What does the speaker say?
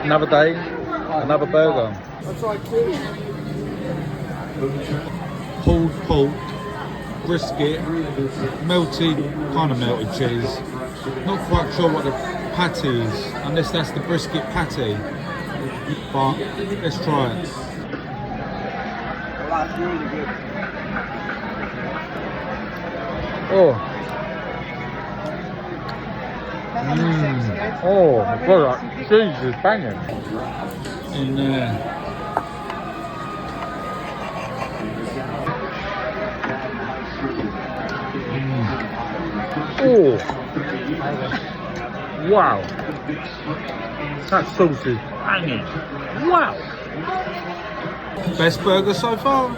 Another day, another burger. Pulled pork, brisket, melted, kind of melted cheese. Not quite sure what the patty is, unless that's the brisket patty. But let's try it. That's really good. Oh. Oh, God, that cheese is banging. In there. Oh. Wow. That sauce is banging. Wow. Best burger so far?